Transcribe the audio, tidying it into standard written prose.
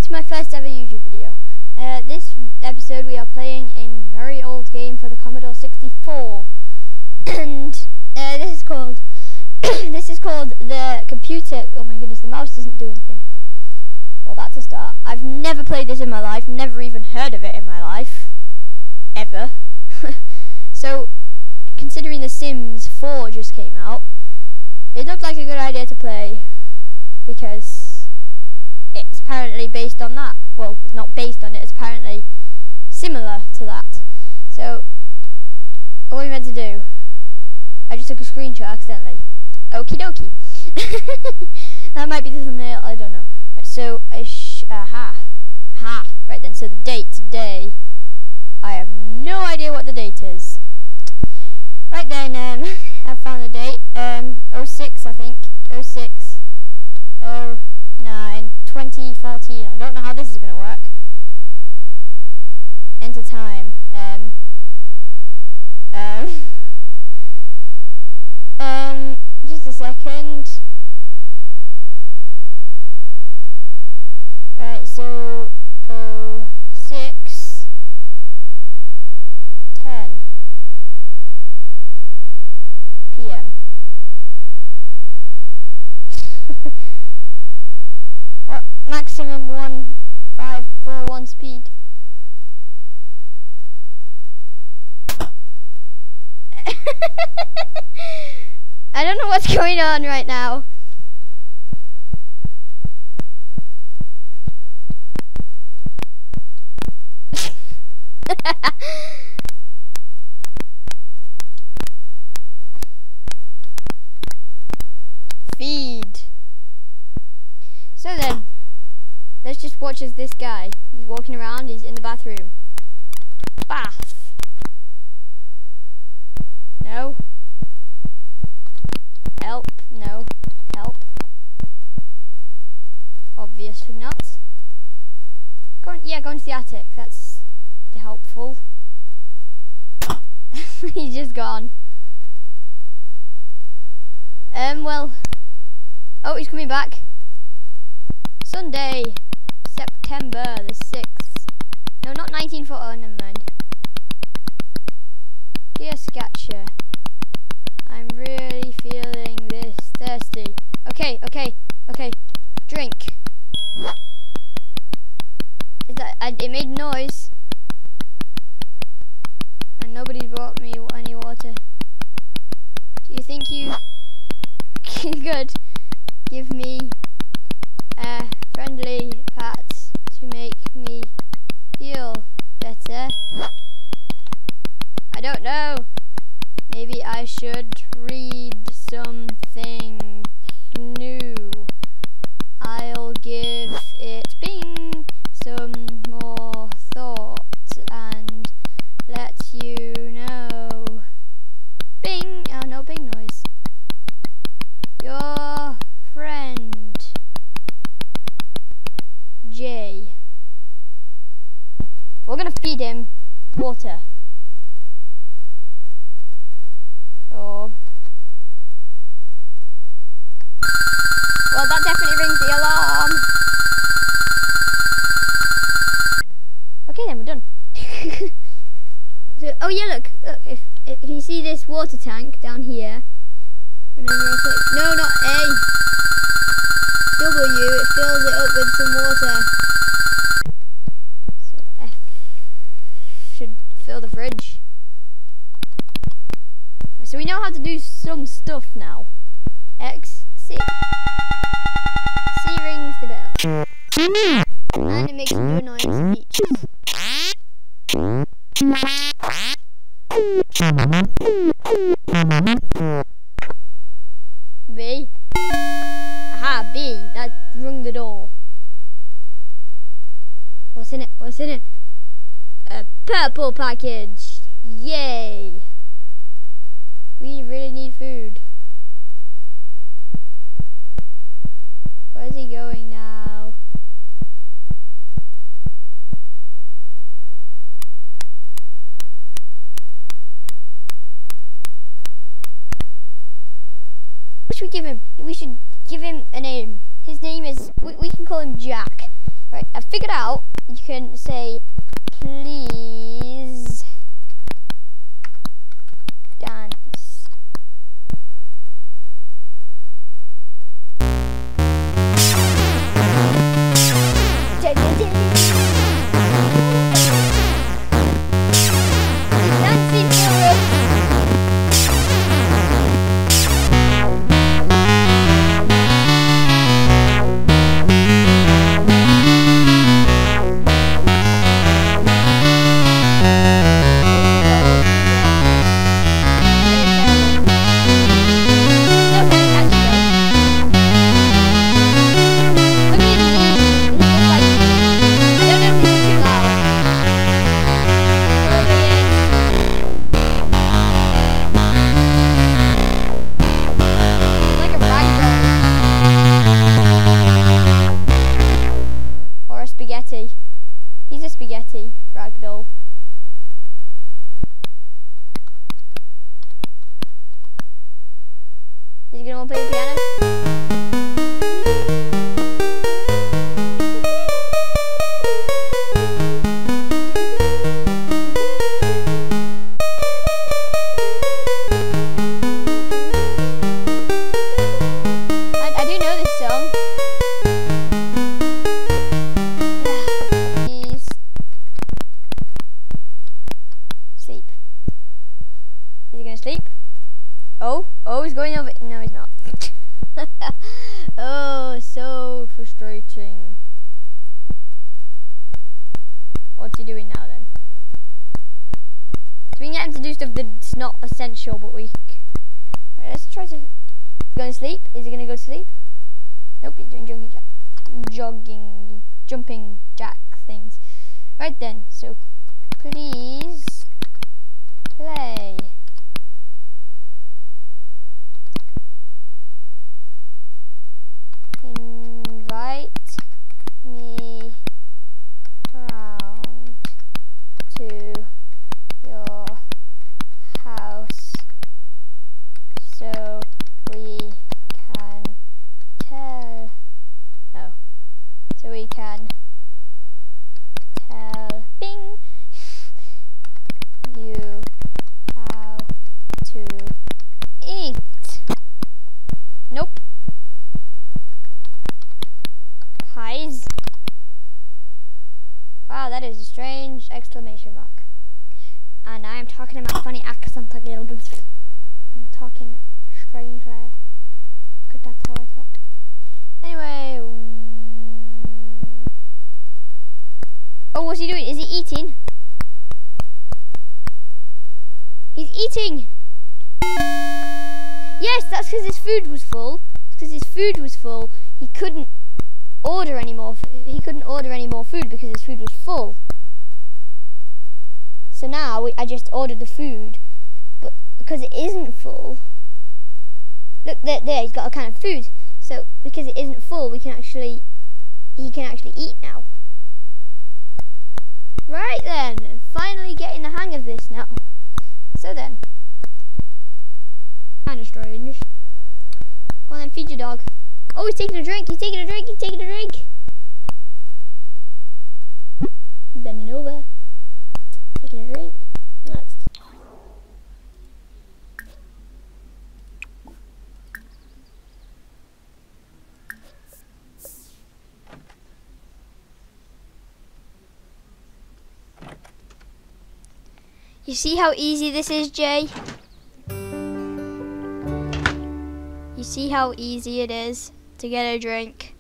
to my first ever YouTube video. This episode we are playing a very old game for the Commodore 64, and this is called the computer. Oh my goodness, the mouse doesn't do anything. Well, that's a start. I've never played this in my life, never even heard of it in my life, ever. So, considering The Sims 4 just came out, it looked like a good idea to play because it's apparently based on that. Well, not based on it, it's apparently similar to that. So, what we meant to do, I just took a screenshot accidentally. Okie dokie. That might be the thumbnail, I don't know. Right, so, right then, so the date today, I have no idea what the date is. Right then, I found the date, 06 I think, 06, 09, 2014, I don't know how this is going to work. Enter time, just a second. Right, so, 06, 10 PM. What maximum 1541 speed? I don't know what's going on right now. Feed. So then, let's just watch as this guy, he's walking around, he's in the bathroom. Bath. No. Help. No. Help. Obviously not. Go into the attic, that's helpful. He's just gone. Well. Oh, he's coming back. Sunday, September the 6th. No, not 1940. Oh, never mind. Dear Scatcher, I'm really feeling this thirsty. Okay. Drink. Is that? It made noise. And nobody brought me any water. Do you think you could give me a friendly pat to make me feel better? I don't know. Maybe I should read something new. I'll give it some more thought and let you know. Bing! Oh, no bing noise. Your friend, Jay. We're gonna feed him water. Oh. Well, that definitely rings the alarm. Okay, then we're done. So, oh yeah, look. If can you see this water tank down here? And then we're click. No, not A. W. It fills it up with some water. So F should fill the fridge. So we know how to do some stuff now. X, C. C rings the bell. And it makes some annoying speeches. B. Aha, B. That rung the door. What's in it? What's in it? A purple package. Yay. We really need food. Where's he going now? What should we give him? We should give him a name. His name is, we can call him Jack. Right, I've figured out you can say please dance. Dancing spaghetti. He's a spaghetti ragdoll. Is he gonna want to play the piano? I do know this song. Sleep. Is he gonna sleep? Oh, he's going over. No, he's not. Oh, so frustrating. What's he doing now then? So we can get him to do stuff that's not essential, but we. Right, let's try to. Going to sleep? Is he gonna go to sleep? Nope, he's doing jumping jack things. Right then, so please play. Invite me round to your house so we can tell. Oh, so we can tell Bing you how to eat. Nope. Pies. Wow, that is a strange exclamation mark. And I am talking in my funny accent again. I'm talking strangely, because that's how I talk. Anyway. Oh, what's he doing? Is he eating? He's eating! Yes, that's because his food was full. It's because his food was full. He couldn't order any more. He couldn't order any more food because his food was full. So now I just ordered the food, but because it isn't full. Look there, he's got a can of food. So because it isn't full, he can actually eat now. Right then, finally getting the hang of this now. So then, kind of strange. Go on then, feed your dog. Oh, he's taking a drink. He's taking a drink. He's taking a drink. He's bending over, taking a drink. That's. You see how easy this is, Jay? You see how easy it is to get a drink?